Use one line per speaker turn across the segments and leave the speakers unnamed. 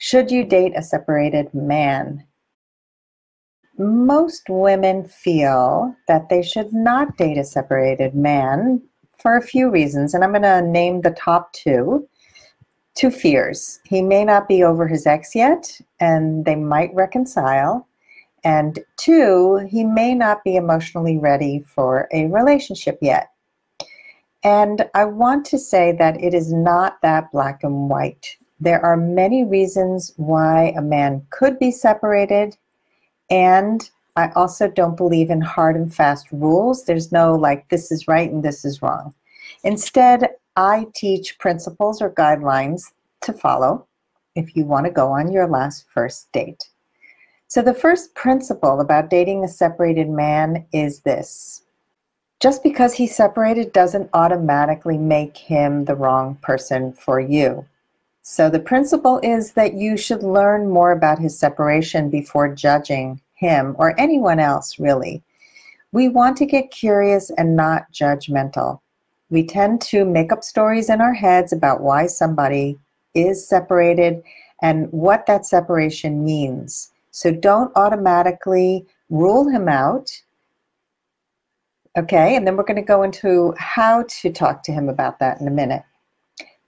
Should you date a separated man? Most women feel that they should not date a separated man for a few reasons, and I'm going to name the top two. Two fears. He may not be over his ex yet, and they might reconcile. And two, he may not be emotionally ready for a relationship yet. And I want to say that it is not that black and white. There are many reasons why a man could be separated, and I also don't believe in hard and fast rules. There's no like, this is right and this is wrong. Instead, I teach principles or guidelines to follow if you want to go on your first date. So the first principle about dating a separated man is this. Just because he's separated doesn't automatically make him the wrong person for you. So the principle is that you should learn more about his separation before judging him or anyone else, really. We want to get curious and not judgmental. We tend to make up stories in our heads about why somebody is separated and what that separation means. So don't automatically rule him out. Okay, and then we're going to go into how to talk to him about that in a minute.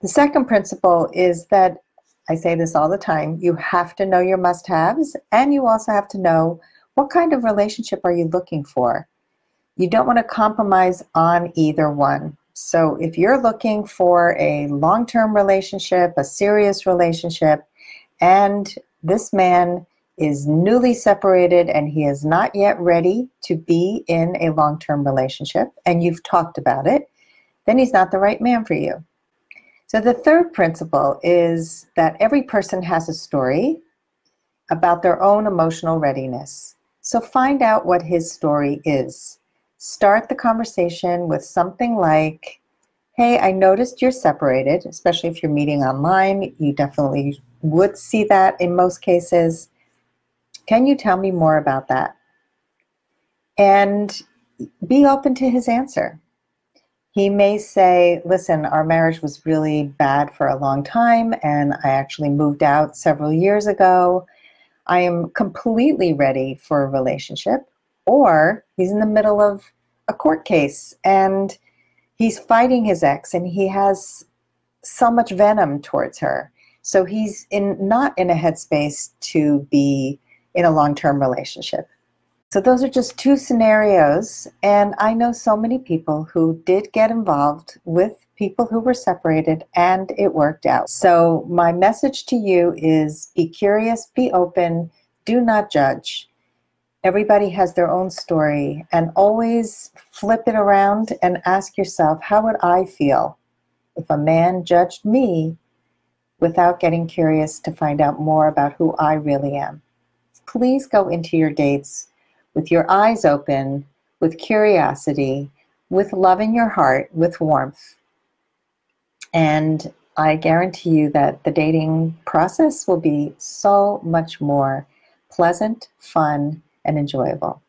The second principle is that, I say this all the time, you have to know your must-haves, and you also have to know what kind of relationship are you looking for. You don't want to compromise on either one. So if you're looking for a long-term relationship, a serious relationship, and this man is newly separated and he is not yet ready to be in a long-term relationship, and you've talked about it, then he's not the right man for you. So the third principle is that every person has a story about their own emotional readiness. So find out what his story is. Start the conversation with something like, hey, I noticed you're separated, especially if you're meeting online. You definitely would see that in most cases. Can you tell me more about that? And be open to his answer. He may say, listen, our marriage was really bad for a long time, and I actually moved out several years ago. I am completely ready for a relationship. Or he's in the middle of a court case, and he's fighting his ex, and he has so much venom towards her. So he's not in a headspace to be in a long-term relationship. So those are just two scenarios, and I know so many people who did get involved with people who were separated and it worked out. So my message to you is be curious, be open, do not judge. Everybody has their own story, and always flip it around and ask yourself, how would I feel if a man judged me without getting curious to find out more about who I really am? Please go into your dates with your eyes open, with curiosity, with love in your heart, with warmth. And I guarantee you that the dating process will be so much more pleasant, fun, and enjoyable.